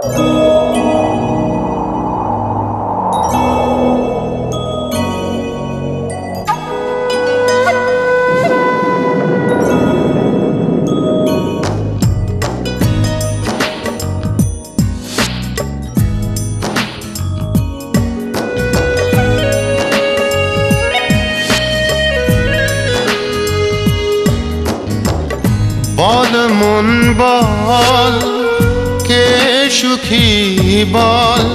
বল মন বল কে সুখী বল,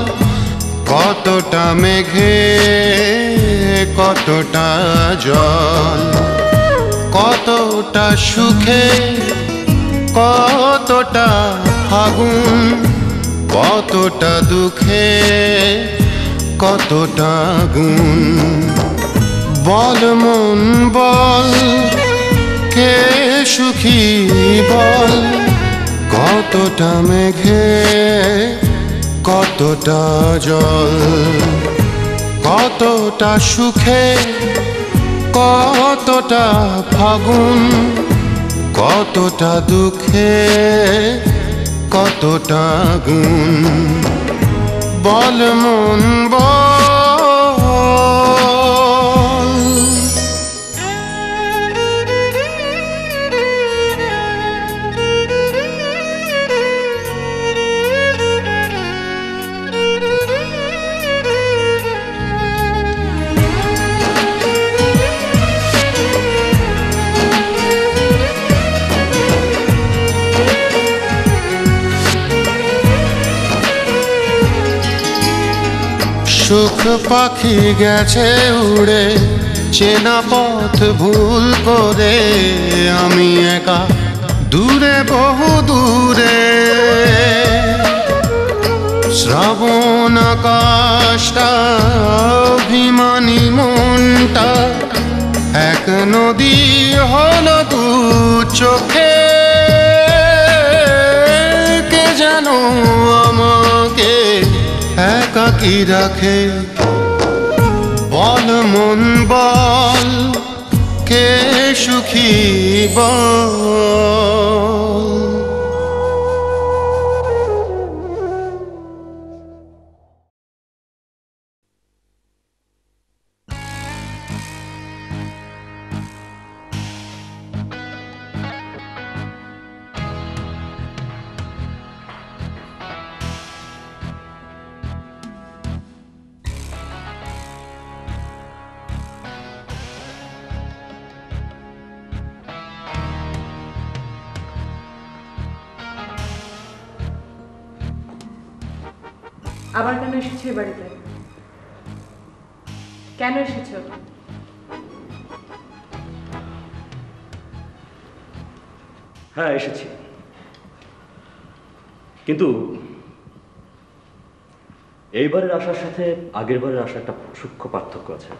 কতটা মেঘে কতটা জল, কতটা সুখে কতটা ফাগুন, কতটা দুঃখে কতটা গুণ। বল মন বল কে সুখী বল, কতটা মেঘে কতটা জল, কতটা সুখে কতটা ফাগুন, কতটা দুঃখে কতটা গুণ। বল মন বল। সুখ পাখি গেছে উড়ে চেনা পথ ভুল করে, আমি একা দূরে বহু দূরে। শ্রাবণ আকাশটা অভিমানী মনটা এক নদী হলো দু চোখে। কে যেন আমাকে একাকী রাখে। বল মন বল কে সুখী বল। আবার কেন এসেছো এই বাড়িতে? কেন এসেছো? হ্যাঁ এসেছি, কিন্তু এইবারের আসার সাথে আগের বারের আসার একটা সূক্ষ্ম পার্থক্য আছে।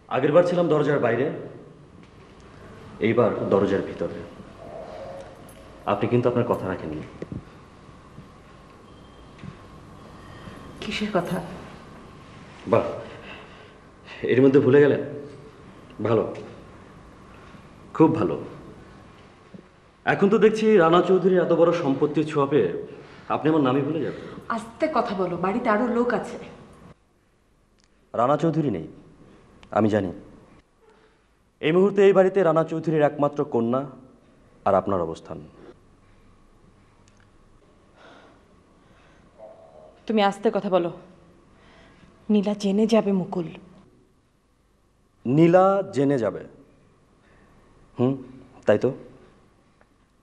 আগের বার ছিলাম দরজার বাইরে, এইবার দরজার ভিতরে। আপনি কিন্তু আপনার কথা রাখেননি। কিসের কথা? বাহ, এর মধ্যে ভুলে গেলেন? ভালো, খুব ভালো। এখন তো দেখছি রানা চৌধুরীর এত বড় সম্পত্তির ছোঁয়া পেয়ে আপনি আমার নামই ভুলে যাবেন। আস্তে কথা বলো, বাড়িতে আরো লোক আছে। রানা চৌধুরী নেই, আমি জানি। এই মুহূর্তে এই বাড়িতে রানা চৌধুরীর একমাত্র কন্যা আর আপনার অবস্থান। তুমি আস্তে কথা বলো, নীলা জেনে যাবে। মুকুল, নীলা জেনে যাবে? তাই তো,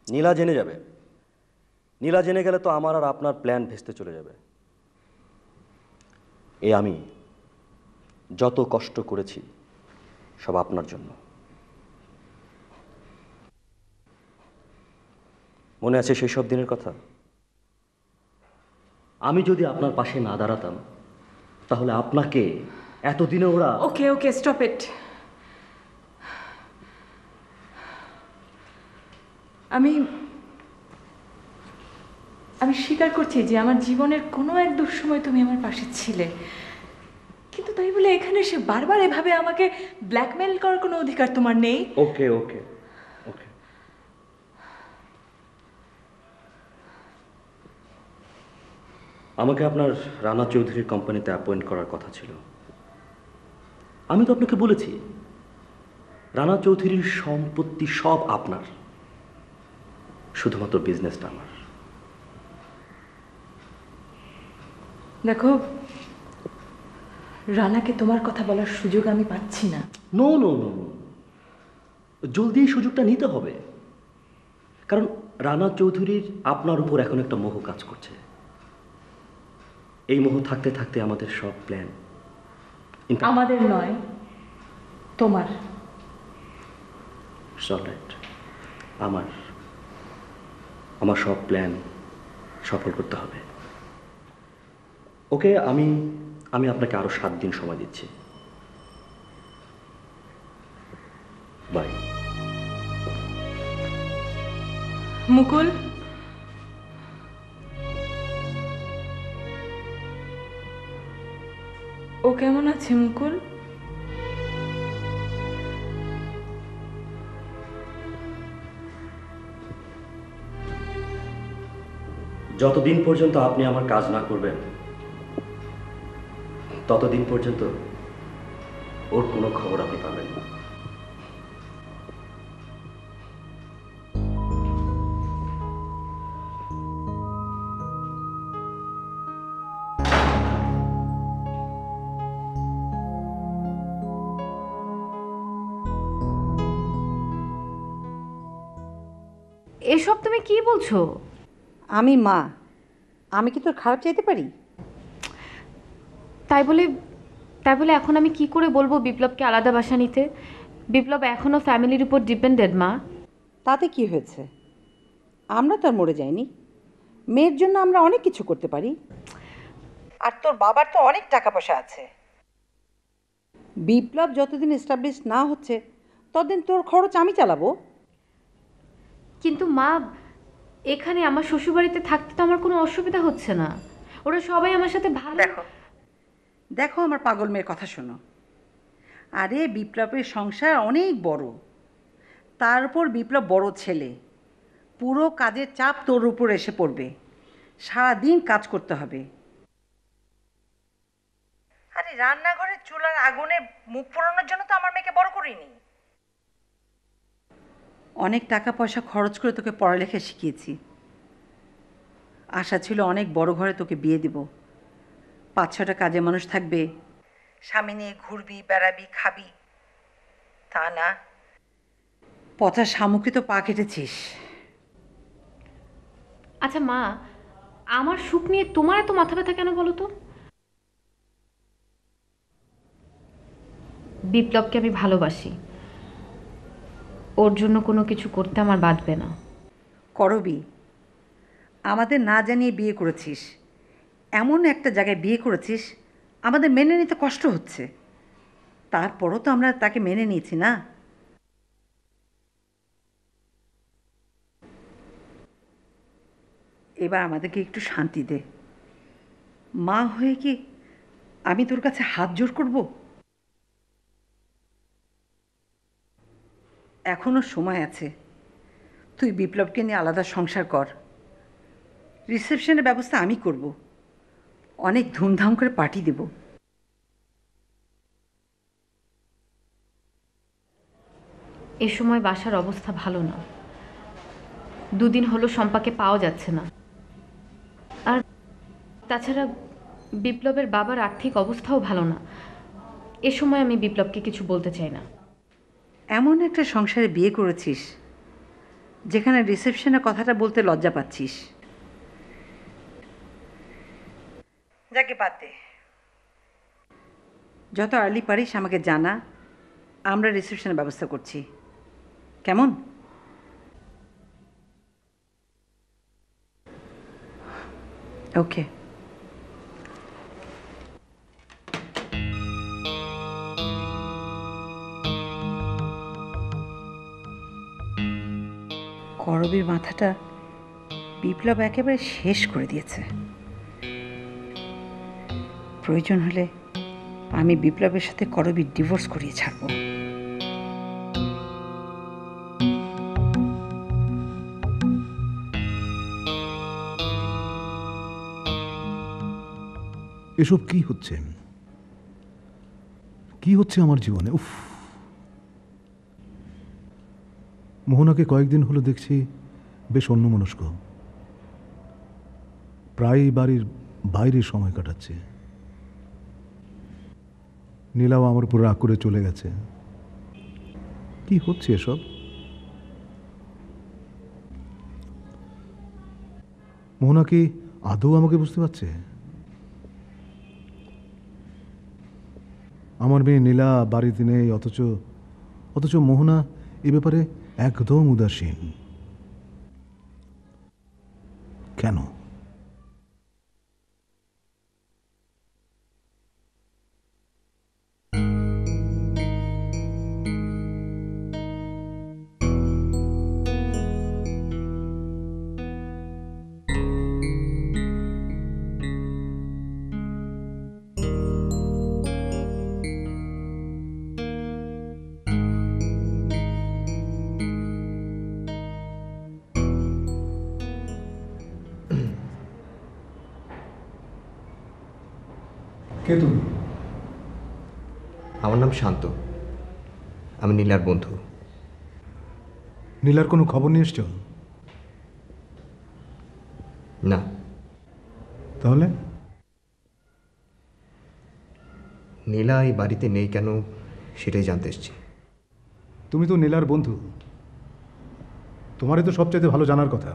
নীলা জেনে যাবে। নীলা জেনে গেলে তো আমার আর আপনার প্ল্যান ভেস্তে চলে যাবে। আমি যত কষ্ট করেছি সব আপনার জন্য। মনে আছে সেই সব দিনের কথা? আমি যদি আপনার পাশে না দাঁড়াতাম তাহলে আপনাকে এতদিনে ওরা... ওকে ওকে, স্টপ ইট। আমি স্বীকার করছি যে আমার জীবনের কোনো এক দুঃসময় তুমি আমার পাশে ছিলে, কিন্তু তাই বলে এখানে এসে বারবার এভাবে আমাকে ব্ল্যাকমেল করার কোনো অধিকার তোমার নেই। ওকে ওকে ওকে, আমাকে আপনার রানা চৌধুরীর কোম্পানিতে অ্যাপয়েন্ট করার কথা ছিল। আমি তো আপনাকে বলেছি রানা চৌধুরীর সম্পত্তি সব আপনার, শুধুমাত্র বিজনেসটা আমার। দেখো, রানাকে তোমার কথা বলার সুযোগ আমি পাচ্ছি না। নো নো নো নো, জলদি এই সুযোগটা নিতে হবে, কারণ রানা চৌধুরীর আপনার উপর এখন একটা মোহ কাজ করছে। এই মোহ থাকতে থাকতে আমাদের সব প্ল্যান, আমাদের নয়, তোমার। অলরাইট, আমার সব প্ল্যান সফল করতে হবে। ওকে, আমি আপনাকে আরো 7 দিন সময় দিচ্ছি। বাই। মুকুল, ও কেমন আছে মুকুল? যতদিন পর্যন্ত আপনি আমার কাজ না করবেন ততদিন পর্যন্ত ওর কোনো খবর আপনি পাবেন না। এসব তুমি কি বলছো? আমি মা, আমি কি তোর খারাপ চাইতে পারি? তাই বলে এখন আমি কি করে বলবো বিপ্লবকে আলাদা বাসা নিতে? বিপ্লব এখনও ফ্যামিলির উপর ডিপেন্ডেড মা। তাতে কি হয়েছে? আমরা তো আর মরে যাইনি। মেয়ের জন্য আমরা অনেক কিছু করতে পারি। আর তোর বাবার তো অনেক টাকা পয়সা আছে। বিপ্লব যতদিন এস্টাবলিশ না হচ্ছে ততদিন তোর খরচ আমি চালাবো। কিন্তু মা, এখানে আমার শ্বশুরবাড়িতে থাকতে তো আমার কোনো অসুবিধা হচ্ছে না। ওরা সবাই আমার সাথে ভালো। দেখো আমার পাগল মেয়ের কথা শোনো। আরে বিপ্লবের সংসার অনেক বড়, তার উপর বিপ্লব বড় ছেলে, পুরো কাজের চাপ তোর উপর এসে পড়বে। সারাদিন কাজ করতে হবে। আরে রান্নাঘরের চুলার আগুনে মুখ পোড়ানোর জন্য তো আমার মেয়েকে বড় করিনি। অনেক টাকা পয়সা খরচ করে তোকে পড়ালেখা শিখিয়েছি। আশা ছিল অনেক বড় ঘরে তোকে বিয়ে দিব, 5-6টা কাজে মানুষ থাকবে, স্বামী নিয়ে ঘুরবি, বেড়াবি, খাবি। তা না, পথা শামুকে তো পা কেটেছিস। আচ্ছা মা, আমার সুখ নিয়ে তোমার এত মাথা ব্যথা কেন বলো তো? বিপ্লবকে আমি ভালোবাসি, ওর জন্য কোনো কিছু করতে আমার বাধবে না। করবি, আমাদের না জানিয়ে বিয়ে করেছিস, এমন একটা জায়গায় বিয়ে করেছিস আমাদের মেনে নিতে কষ্ট হচ্ছে। তারপরও তো আমরা তাকে মেনে নিয়েছি না। এবার আমাদেরকে একটু শান্তি দে। মা হয়ে কি আমি তোর কাছে হাত জোড় করব? এখনো সময় আছে। তুই বিপ্লবকে নিয়ে আলাদা সংসার কর। রিসেপশনের ব্যবস্থা আমি করব, অনেক ধুমধাম করে পার্টি দেব। এ সময় বাসার অবস্থা ভালো না, 2 দিন হলো শম্পাকে পাওয়া যাচ্ছে না। আর তাছাড়া বিপ্লবের বাবার আর্থিক অবস্থাও ভালো না। এ সময় আমি বিপ্লবকে কিছু বলতে চাই না। এমন একটা সংসারে বিয়ে করেছিস যেখানে রিসেপশনের কথাটা বলতে লজ্জা পাচ্ছিস। যাকে বাদ দে, যত আর্লি পারিস আমাকে জানা, আমরা রিসেপশনের ব্যবস্থা করছি। কেমন? ওকে। করবীর মাথাটা বিপ্লব একেবারে শেষ করে দিয়েছে। প্রয়োজন হলে আমি বিপ্লবের সাথে করবীর ডিভোর্স করিয়ে ছাড়বো। এসব কি হচ্ছে? কি হচ্ছে আমার জীবনে? উফ! মোহনাকে কয়েকদিন হলো দেখছি বেশ অন্যমনস্ক, প্রায়ই বাড়ির বাইরে সময় কাটাচ্ছে। নীলাও আমার উপর রাগ করে চলে গেছে। কি হচ্ছে এসব? মোহনা কি আদৌ আমাকে বুঝতে পারছে? আমার মেয়ে নীলা বাড়িতে নেই, অথচ অথচ মোহনা এ ব্যাপারে একদম উদাসীন। কেন? কে তুমি? আমার নাম শান্ত, আমি নীলার বন্ধু। নীলার কোনো খবর নিয়ে এসছো? না। তাহলে? নীলা এই বাড়িতে নেই কেন সেটাই জানতে এসেছি। তুমি তো নীলার বন্ধু, তোমারই তো সবচাইতে ভালো জানার কথা।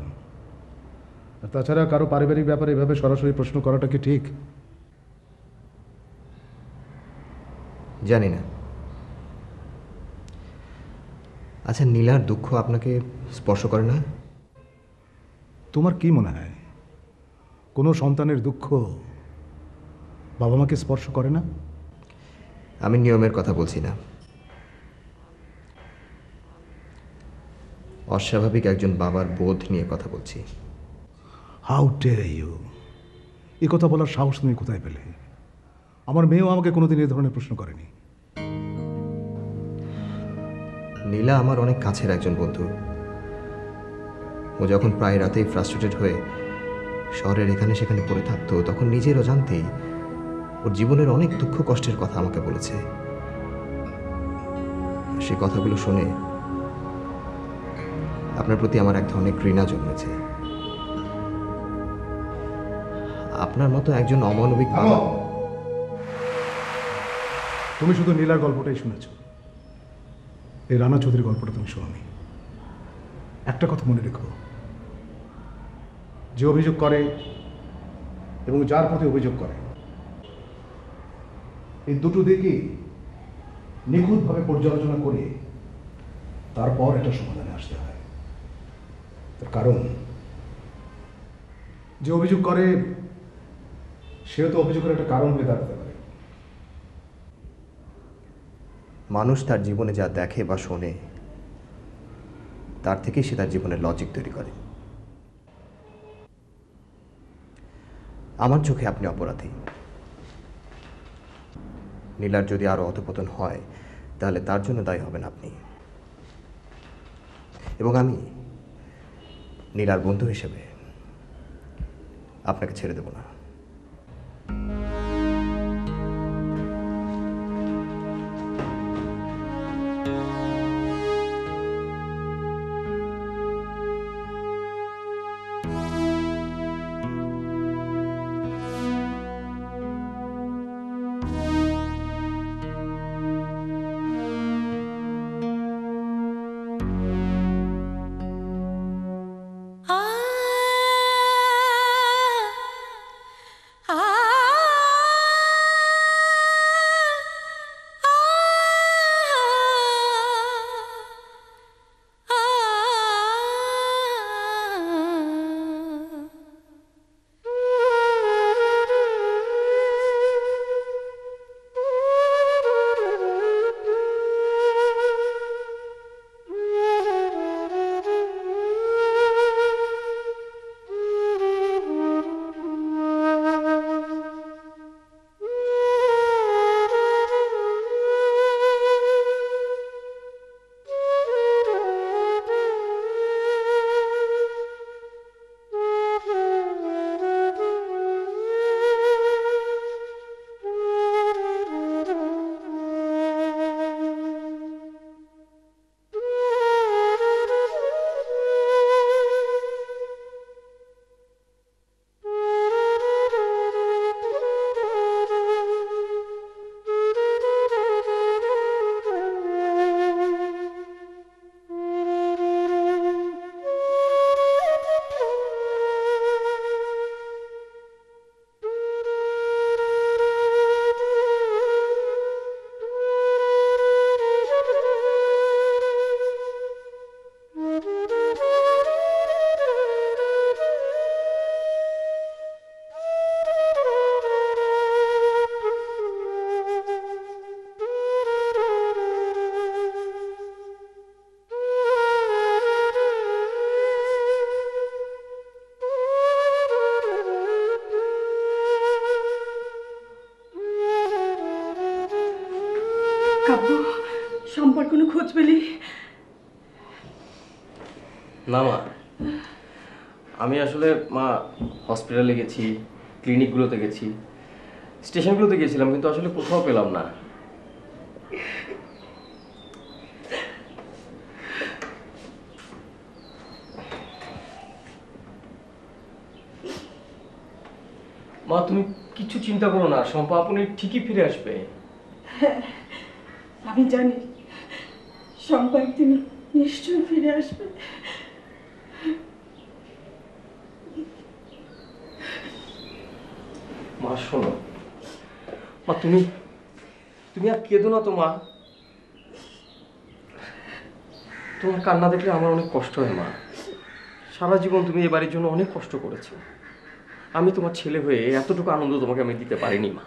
আর তাছাড়া কারো পারিবারিক ব্যাপারে এভাবে সরাসরি প্রশ্ন করাটা কি ঠিক? জানি না। আচ্ছা, নীলার দুঃখ আপনাকে স্পর্শ করে না? তোমার কি মনে হয় কোনো সন্তানের দুঃখ বাবা মাকে স্পর্শ করে না? আমি নিয়মের কথা বলছি না। অস্বাভাবিক একজন বাবার বোধ নিয়ে কথা বলছি। How dare you! এ কথা বলার সাহস তুমি কোথায় পেলে? আমার মেয়েও আমাকে কোনোদিন এই ধরনের প্রশ্ন করেনি। নীলা আমার অনেক কাছের একজন বন্ধু। ও যখন প্রায় রাতেই ফ্রাস্ট্রেটেড হয়ে শহরের এখানে সেখানে পড়ে থাকতো, তখন নিজের অজান্তেই ওর জীবনের অনেক দুঃখ কষ্টের কথা আমাকে বলেছে। সে কথাগুলো শুনে আপনার প্রতি আমার এক ধরনের ঘৃণা জন্মেছে। আপনার মতো একজন অমানবিক বাবা। তুমি শুধু নীলার গল্পটাই শুনেছ, এই রানা চৌধুরীর গল্পটা তুমি শোনোনি। একটা কথা মনে রেখো, যে অভিযোগ করে এবং যার প্রতি অভিযোগ করে, এই দুটো দিকই নিখুঁতভাবে পর্যালোচনা করে তারপর একটা সমাধানে আসতে হয়। তার কারণ যে অভিযোগ করে সেও তো অভিযোগের একটা কারণ হয়ে দাঁড়াতে পারে। মানুষ তার জীবনে যা দেখে বা শোনে, তার থেকেই সে তার জীবনের লজিক তৈরি করে। আমার চোখে আপনি অপরাধী। নীলার যদি আরো অধঃপতন হয়, তাহলে তার জন্য দায়ী হবেন আপনি। এবং আমি নীলার বন্ধু হিসেবে আপনাকে ছেড়ে দেব না। পেলি? না মা, আমি আসলে মা হসপিটালে গেছি, ক্লিনিকগুলোতে গেছি, স্টেশনগুলোতে গেছিলাম, কিন্তু আসলে কোথাও পেলাম না। মা তুমি কিছু চিন্তা করো না, শম্পা আপনি ঠিকই ফিরে আসবে। আমি জানি শম্পা একদিন নিশ্চয়ই ফিরে আসবে। মা শোনো, মা তুমি তুমি আর কেঁদো না তো মা। তোমার কান্না দেখলে আমার অনেক কষ্ট হয় মা। সারা জীবন তুমি এই বাড়ির জন্য অনেক কষ্ট করেছো। আমি তোমার ছেলে হয়ে এতটুকু আনন্দ তোমাকে আমি দিতে পারিনি মা।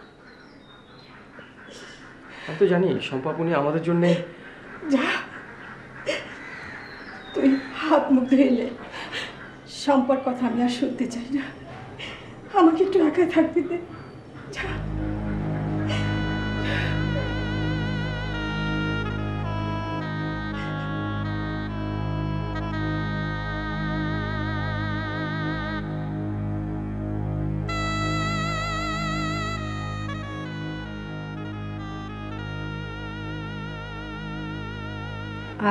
আমি তো জানি শম্পা আপনি আমাদের জন্যে। যা, তুই হাত মুখ ধুইলে শম্পার কথা আমি আর শুনতে চাই না। আমাকে একটু একা থাকতে দে। যা।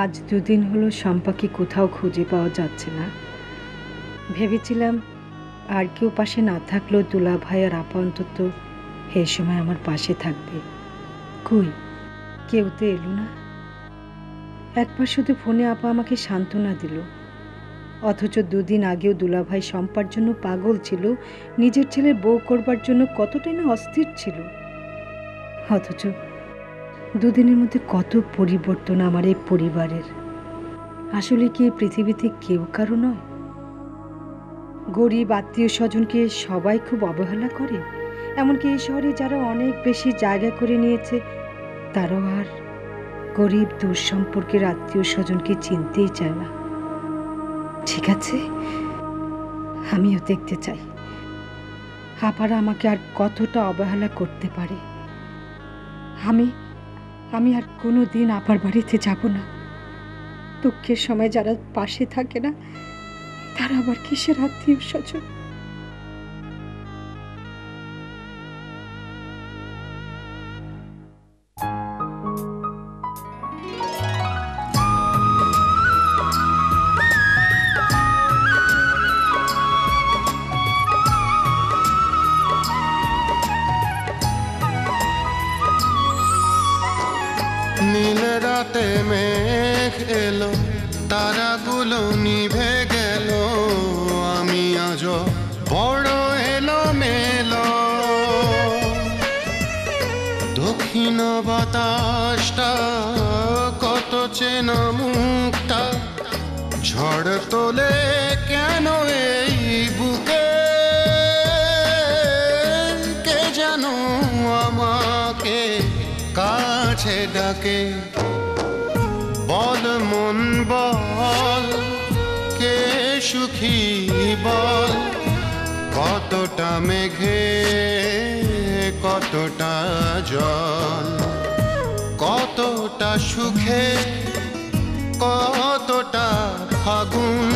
আজ দুদিন হলো শম্পাকে কোথাও খুঁজে পাওয়া যাচ্ছে না। ভেবেছিলাম আর কেউ পাশে না থাকলেও দুলা ভাই আর আপা অন্তত এই সময় আমার পাশে থাকবে। কই, কেউ তো এলো না। একবার শুধু ফোনে আপা আমাকে সান্ত্বনা দিল, অথচ দুদিন আগেও দুলা ভাই শম্পার জন্য পাগল ছিল, নিজের ছেলের বউ করবার জন্য কতটাই না অস্থির ছিল। অথচ দুদিনের মধ্যে কত পরিবর্তন আমার এই পরিবারের। আসলে কি এই পৃথিবীতে কেউ কারো নয়? গরিব আত্মীয় স্বজনকে সবাই খুব অবহেলা করে, এমনকি এই শহরে যারা অনেক বেশি জায়গা করে নিয়েছে তারাও আর গরিব দূর সম্পর্কের আত্মীয় স্বজনকে চিনতেই চায় না। ঠিক আছে, আমিও দেখতে চাই আপারা আমাকে আর কতটা অবহেলা করতে পারে। আমি আর কোনো দিন আপার বাড়িতে যাব না। দুঃখের সময় যারা পাশে থাকে না তারা আবার কিসের আত্মীয় স্বজন? নীল রাতে মেঘ এলো, তারাগুলো নিভে গেল, আমি আজ বড় এলো মেলো। দক্ষিণ বাতাসটা কত চেনা মুখটা, ঝড় তোলে কেন এই বুকে, কে যেন আমাকে কাছে ডাকে। বল মন বল, কে সুখী বল, কতটা মেঘে কতটা জল, কতটা সুখে কতটা ফাগুন।